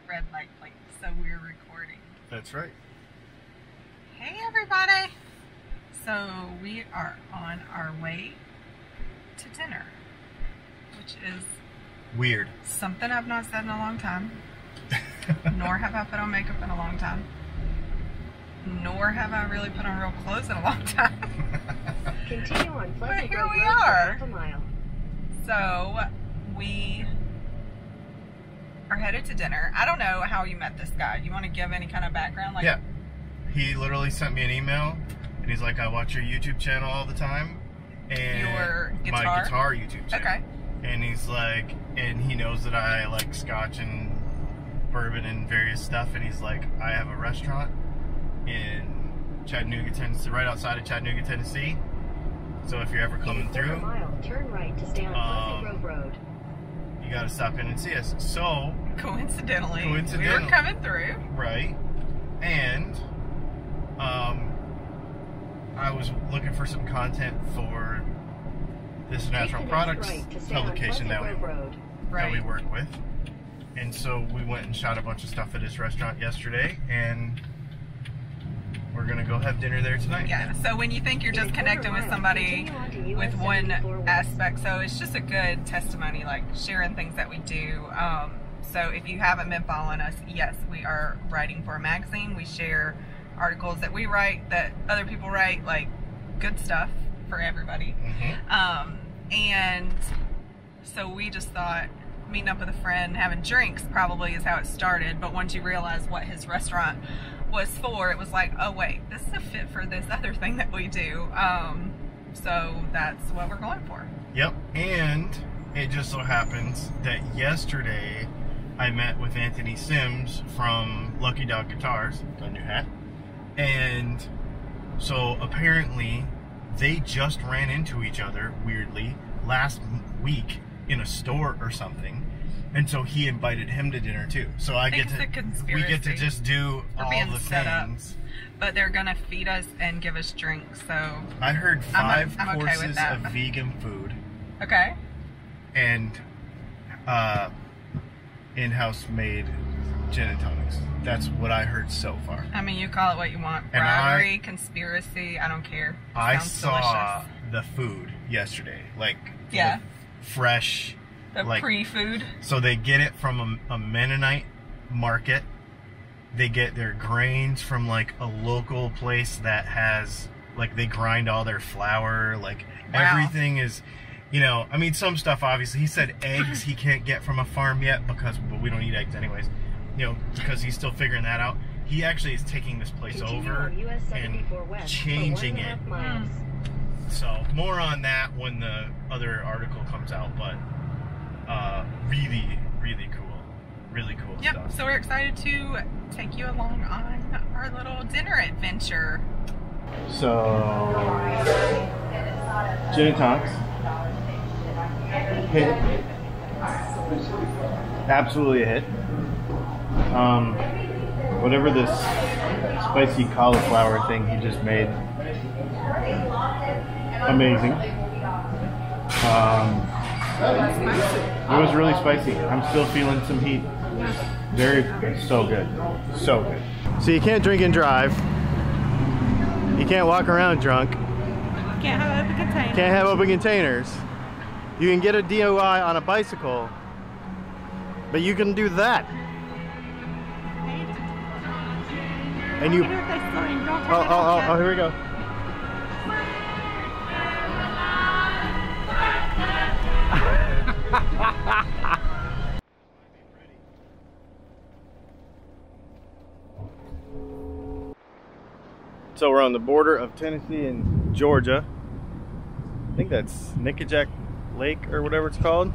red light plate, so we're recording. That's right. Hey everybody! So we are on our way to dinner, which is weird. Something I've not said in a long time. Nor have I put on makeup in a long time. Nor have I really put on real clothes in a long time. Continue on But Pleasant here Grove we Road for are. half a mile. So we are headed to dinner. I don't know how you met this guy. You want to give any kind of background? Like, yeah. He literally sent me an email and he's like, I watch your YouTube channel all the time. And your guitar? My guitar YouTube channel. Okay. And he's like, and he knows that I like scotch and bourbon and various stuff. And he's like, I have a restaurant in Chattanooga, Tennessee, right outside of Chattanooga, Tennessee. So if you're ever coming through, a mile, turn right to stay on Pleasant Grove Road. You got to stop in and see us. So coincidentally, we were coming through. Right. And I was looking for some content for this natural products publication that we work with. And so we went and shot a bunch of stuff at his restaurant yesterday, and we're gonna go have dinner there tonight. Yeah, so when you think you're just connecting with somebody with one aspect, so it's just a good testimony, like sharing things that we do. So if you haven't been following us, yes, we are writing for a magazine. We share articles that we write, that other people write, like good stuff for everybody. And so we just thought meeting up with a friend, having drinks probably is how it started, but once you realize what his restaurant was for, it was like, oh wait, this is a fit for this other thing that we do. So that's what we're going for. Yep. And it just so happens that yesterday I met with Anthony Sims from Lucky Dog Guitars, my new hat. And so apparently they just ran into each other weirdly last week in a store or something, and so he invited him to dinner too. So we get to just do all the things. But they're gonna feed us and give us drinks. So I heard five I'm okay courses of vegan food. Okay. And in-house made gin and tonics. That's what I heard so far. I mean, you call it what you want. Bribery, conspiracy, I don't care. I saw the food yesterday, like fresh, like pre-food. So they get it from a Mennonite market. They get their grains from like a local place that has, like, they grind all their flour. Like everything is, you know, I mean, some stuff obviously. He said eggs he can't get from a farm yet but we don't eat eggs anyways. You know, because he's still figuring that out. He actually is taking this place over and changing it. So more on that when the other article comes out, but really, really cool. Really cool stuff. Yep, so we're excited to take you along on our little dinner adventure. So, gin and tonics. Hit. Absolutely a hit. Whatever this spicy cauliflower thing he just made, amazing. It was really spicy. I'm still feeling some heat. So good. So good. So you can't drink and drive. You can't walk around drunk. Can't have open containers. Can't have open containers. You can get a DUI on a bicycle, but you can do that. And you. Oh, here we go. So we're on the border of Tennessee and Georgia. I think that's Nickajack Lake or whatever it's called.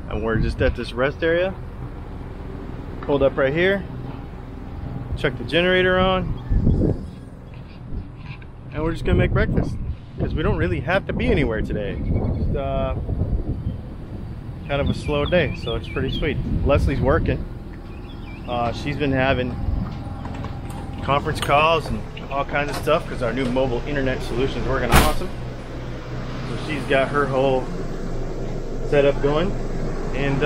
And we're just at this rest area. Pulled up right here. Chuck the generator on. And we're just gonna make breakfast. Because we don't really have to be anywhere today. Just, kind of a slow day, so it's pretty sweet. Leslie's working. She's been having conference calls and all kinds of stuff because our new mobile internet solution is working awesome. So she's got her whole setup going, and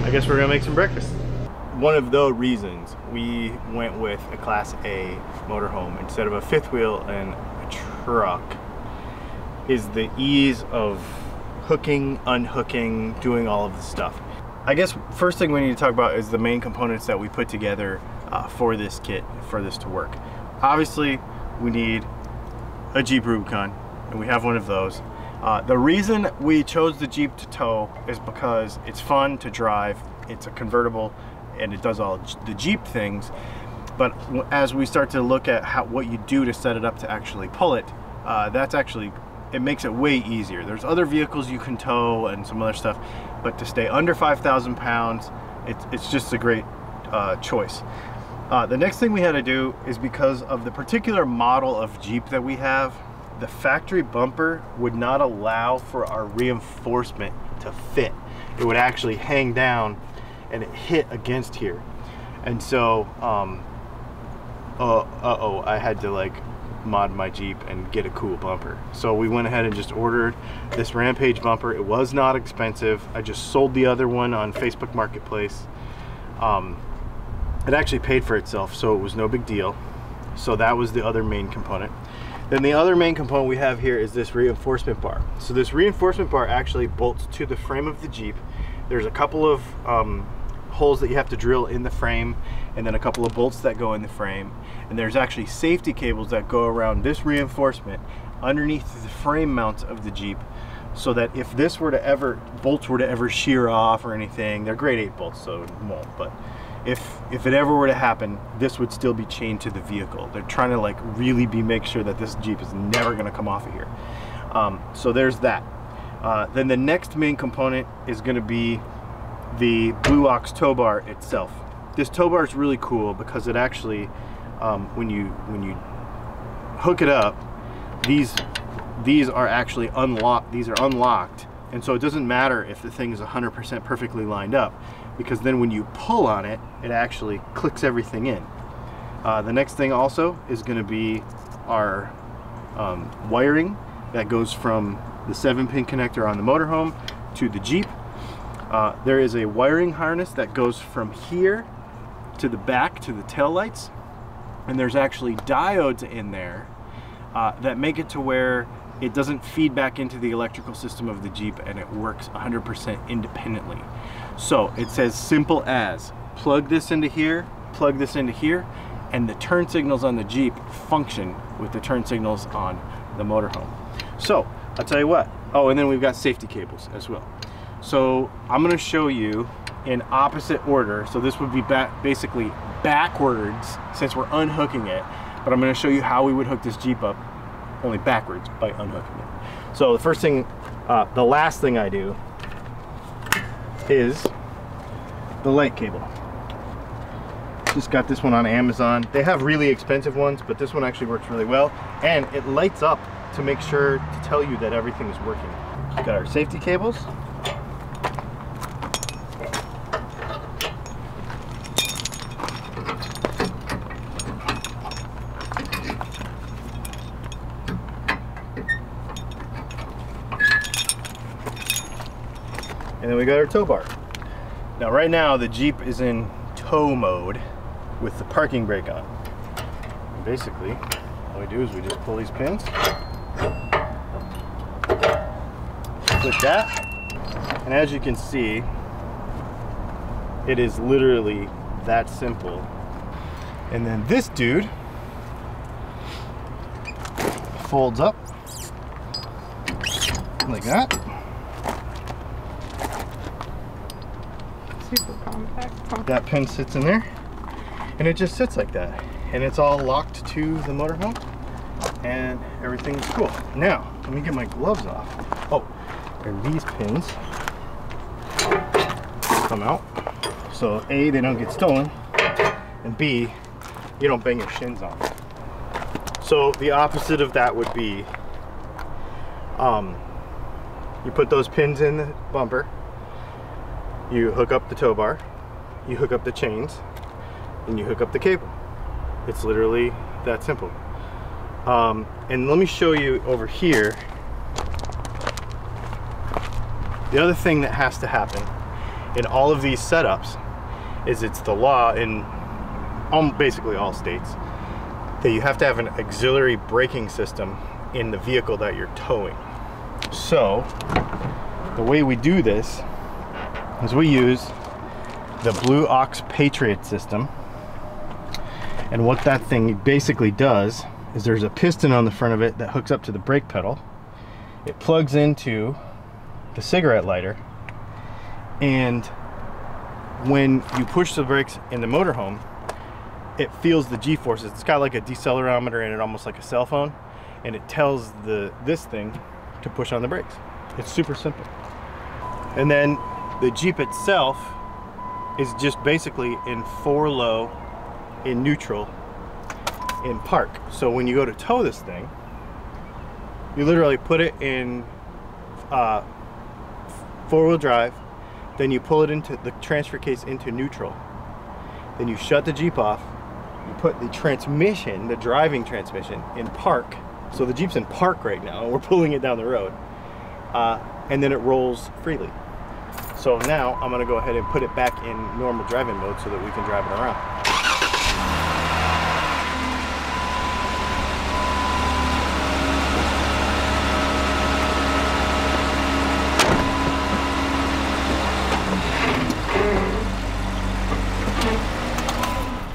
I guess we're gonna make some breakfast. One of the reasons we went with a Class A motorhome instead of a fifth wheel and a truck is the ease of hooking, unhooking, doing all of the stuff. I guess first thing we need to talk about is the main components that we put together for this kit, for this to work. Obviously, we need a Jeep Rubicon, and we have one of those. The reason we chose the Jeep to tow is because it's fun to drive, it's a convertible, and it does all the Jeep things. But as we start to look at what you do to set it up to actually pull it, it makes it way easier. There's other vehicles you can tow and some other stuff, but to stay under 5,000 pounds, it's just a great choice. The next thing we had to do is, because of the particular model of Jeep that we have, the factory bumper would not allow for our reinforcement to fit. It would actually hang down and it hit against here. And so, I had to like mod my Jeep and get a cool bumper. So we went ahead and just ordered this Rampage bumper. It was not expensive. I just sold the other one on Facebook Marketplace. It actually paid for itself, so it was no big deal. So that was the other main component. Then the other main component we have here is this reinforcement bar. So this reinforcement bar actually bolts to the frame of the Jeep. There's a couple of holes that you have to drill in the frame, and then a couple of bolts that go in the frame, and there's actually safety cables that go around this reinforcement underneath the frame mounts of the Jeep, so that if this were to ever, bolts were to ever shear off or anything, they're grade 8 bolts, so it won't, but if it ever were to happen, this would still be chained to the vehicle. They're trying to like really make sure that this Jeep is never going to come off of here. So there's that. Then the next main component is going to be the Blue Ox tow bar itself. This tow bar is really cool because it actually, when you hook it up, these are actually unlocked. These are unlocked, and so it doesn't matter if the thing is 100% perfectly lined up, because then when you pull on it, it actually clicks everything in. The next thing also is going to be our wiring that goes from the 7-pin connector on the motorhome to the Jeep. There is a wiring harness that goes from here to the back to the tail lights, and there's actually diodes in there that make it to where it doesn't feed back into the electrical system of the Jeep, and it works 100% independently. So it's as simple as plug this into here, plug this into here, and the turn signals on the Jeep function with the turn signals on the motorhome. So I'll tell you what. Oh, and then we've got safety cables as well. So I'm going to show you in opposite order. So this would be basically backwards since we're unhooking it, but I'm going to show you how we would hook this Jeep up only backwards by unhooking it. So the first thing, the last thing I do is the light cable. Just got this one on Amazon. They have really expensive ones, but this one actually works really well, and it lights up to make sure to tell you that everything is working. We've got our safety cables. And then we got our tow bar. Now right now the Jeep is in tow mode with the parking brake on. And basically all we do is we just pull these pins, click that, and as you can see, it is literally that simple. And then this dude folds up like that. Super compact. That pin sits in there, and it just sits like that, and it's all locked to the motorhome, and everything's cool. Now let me get my gloves off. Oh, and these pins come out, so A, they don't get stolen, and B, you don't bang your shins on them. So the opposite of that would be you put those pins in the bumper, you hook up the tow bar, you hook up the chains, and you hook up the cable. It's literally that simple. And let me show you over here. The other thing that has to happen in all of these setups is it's the law in basically all states that you have to have an auxiliary braking system in the vehicle that you're towing. So the way we do this is we use the Blue Ox Patriot system. And what that thing basically does is there's a piston on the front of it that hooks up to the brake pedal. It plugs into the cigarette lighter, and when you push the brakes in the motorhome, it feels the G-forces. It's got like a decelerometer in it, almost like a cell phone, and it tells this thing to push on the brakes. It's super simple. And then the Jeep itself is just basically in 4 low, in neutral, in park. So when you go to tow this thing, you literally put it in 4-wheel drive, then you pull it into the transfer case into neutral, then you shut the Jeep off, you put the transmission, the driving transmission, in park. So the Jeep's in park right now and we're pulling it down the road, and then it rolls freely. So now I'm going to go ahead and put it back in normal driving mode so that we can drive it around.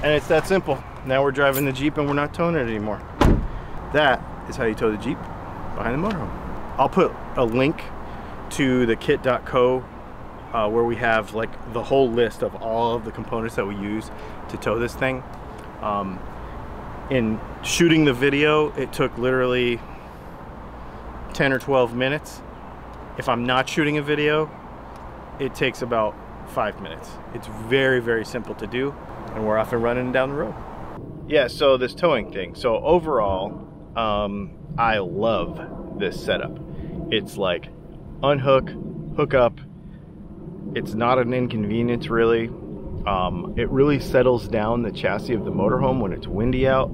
And it's that simple. Now we're driving the Jeep and we're not towing it anymore. That is how you tow the Jeep behind the motorhome. I'll put a link to the kit.co where we have like the whole list of all of the components that we use to tow this thing. In shooting the video, it took literally 10 or 12 minutes. If I'm not shooting a video, it takes about 5 minutes. It's very, very simple to do, and we're off and running down the road. Yeah, so this towing thing. So overall, I love this setup. It's like unhook, hook up. It's not an inconvenience really. It really settles down the chassis of the motorhome when it's windy out.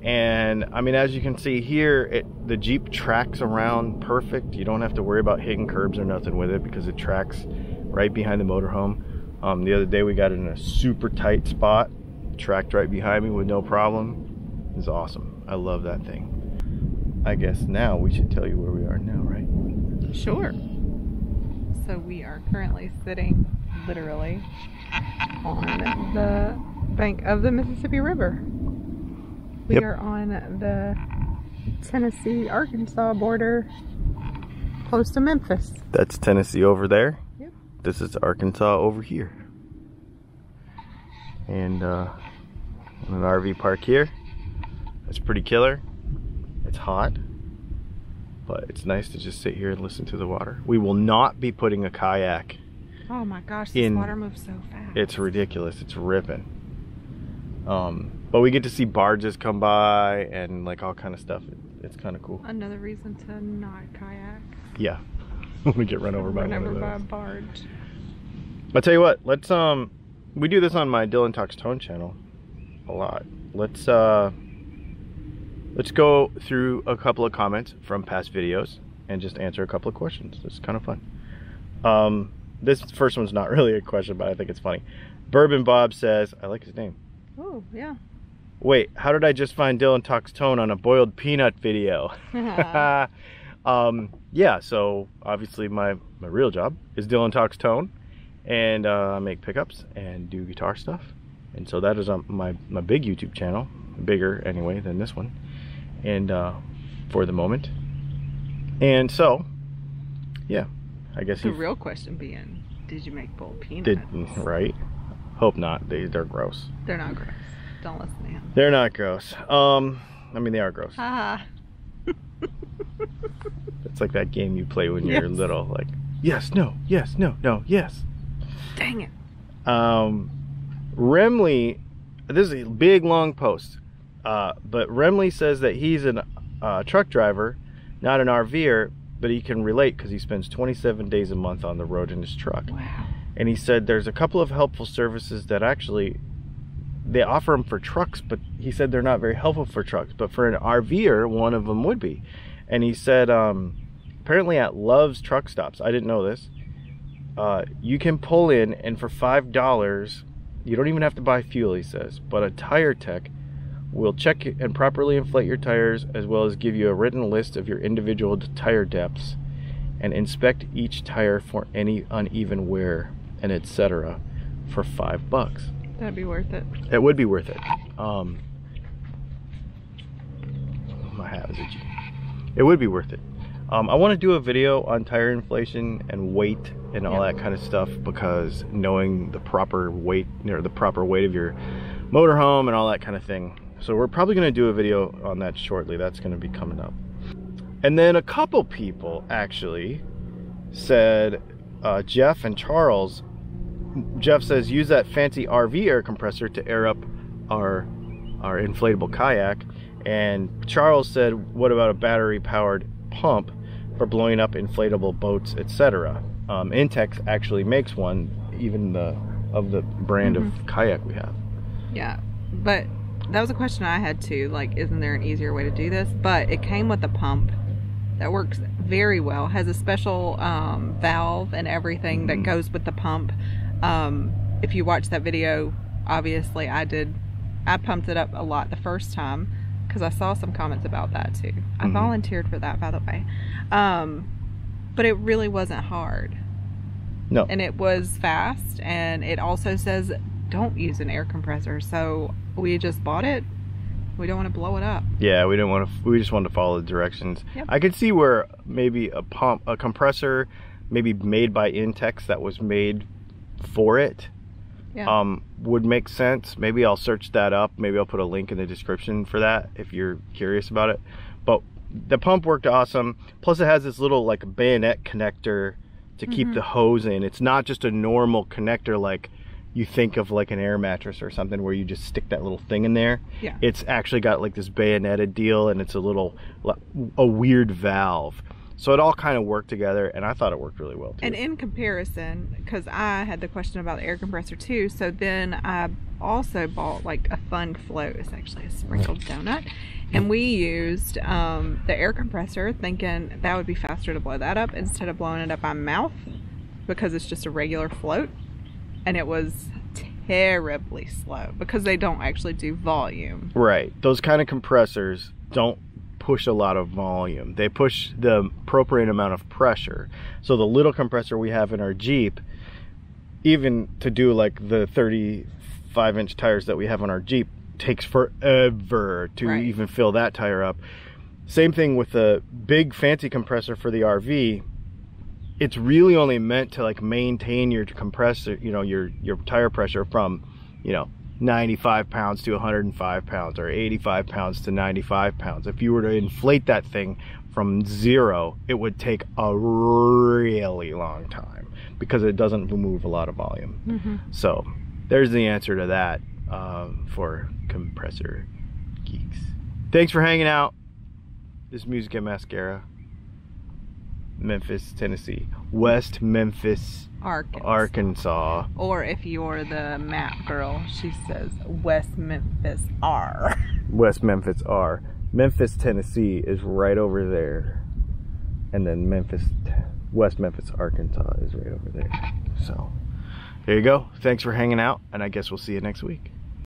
And I mean, as you can see here, the Jeep tracks around perfect. You don't have to worry about hitting curbs or nothing with it because it tracks right behind the motorhome. The other day we got it in a super tight spot, tracked right behind me with no problem. It's awesome. I love that thing. I guess now we should tell you where we are now, right? Sure. So we are currently sitting literally on the bank of the Mississippi River. We are on the Tennessee-Arkansas border, close to Memphis. That's Tennessee over there. Yep. This is Arkansas over here. And an RV park here. That's pretty killer. It's hot, but it's nice to just sit here and listen to the water. We will not be putting a kayak. Oh my gosh, this water moves so fast. It's ridiculous. It's ripping. But we get to see barges come by and like all kind of stuff. It's kind of cool. Another reason to not kayak. Yeah. We get run over by one of those. By a barge. I'll tell you what, let's we do this on my Dylan Talks Tone channel a lot. Let's go through a couple of comments from past videos and just answer a couple of questions. It's kind of fun. This first one's not really a question, but I think it's funny. Bourbon Bob says, I like his name. Oh, yeah. Wait, how did I just find Dylan Talks Tone on a boiled peanut video? Yeah, so obviously my real job is Dylan Talks Tone, and I make pickups and do guitar stuff. And so that is on my big YouTube channel, bigger anyway than this one, and for the moment. And so, yeah, I guess the real question being, did you make boiled peanuts? Right? Hope not. They're gross. They're not gross. Don't listen to him. They're not gross. I mean, they are gross. Haha. It's like that game you play when you're little, like, yes, no, yes, no, no, yes. Dang it. Remley, this is a big long post, but Remley says that he's a truck driver, not an RVer, but he can relate because he spends 27 days a month on the road in his truck. Wow. And he said there's a couple of helpful services that actually they offer them for trucks, but he said they're not very helpful for trucks, but for an RVer, one of them would be. And he said apparently at Love's truck stops, I didn't know this, you can pull in, and for $5, you don't even have to buy fuel, he says, but a tire tech will check and properly inflate your tires, as well as give you a written list of your individual tire depths and inspect each tire for any uneven wear and etc. for $5. That'd be worth it. It would be worth it. My hat is itchy. It would be worth it. I want to do a video on tire inflation and weight and all that kind of stuff, because knowing the proper weight, or the proper weight of your motorhome and all that kind of thing. So we're probably going to do a video on that shortly. That's going to be coming up. And then a couple people actually said, Jeff and Charles. Jeff says, use that fancy RV air compressor to air up our inflatable kayak. And Charles said, what about a battery powered pump for blowing up inflatable boats, etc.? Intex actually makes one, even of the brand of kayak we have. Yeah, but that was a question I had too, like, isn't there an easier way to do this? But it came with a pump that works very well, has a special valve and everything that goes with the pump. If you watch that video, obviously I pumped it up a lot the first time, because I saw some comments about that too. I volunteered for that, by the way. But it really wasn't hard. No. And it was fast, and it also says don't use an air compressor, so we just bought it. We don't want to blow it up. Yeah, we just wanted to follow the directions. Yep. I could see where maybe a compressor maybe made by Intex that was made for it, would make sense. Maybe I'll search that up. Maybe I'll put a link in the description for that if you're curious about it. But the pump worked awesome. Plus it has this little like bayonet connector to keep the hose in. It's not just a normal connector like you think of, like an air mattress or something where you just stick that little thing in there. Yeah. It's actually got like this bayoneted deal, and it's a weird valve. So it all kind of worked together, and I thought it worked really well too. And in comparison, because I had the question about the air compressor too, so then I also bought like a fun float. It's actually a sprinkled donut. And we used the air compressor, thinking that would be faster to blow that up instead of blowing it up by mouth, because it's just a regular float. And it was terribly slow because they don't actually do volume. Right. Those kind of compressors don't push a lot of volume. They push the appropriate amount of pressure. So the little compressor we have in our Jeep, even to do like the 35-inch tires that we have on our Jeep, takes forever to even fill that tire up. Same thing with the big fancy compressor for the RV. It's really only meant to like maintain your compressor, you know, your tire pressure from, you know, 95 pounds to 105 pounds or 85 pounds to 95 pounds. If you were to inflate that thing from 0, it would take a really long time because it doesn't move a lot of volume. So there's the answer to that for compressor geeks. Thanks for hanging out. This is Music and Mascara, Memphis, Tennessee. West Memphis, Arkansas. Or if you're the map girl, she says West Memphis R. West Memphis R. Memphis, Tennessee is right over there. And then West Memphis, Arkansas is right over there. So there you go. Thanks for hanging out, and I guess we'll see you next week.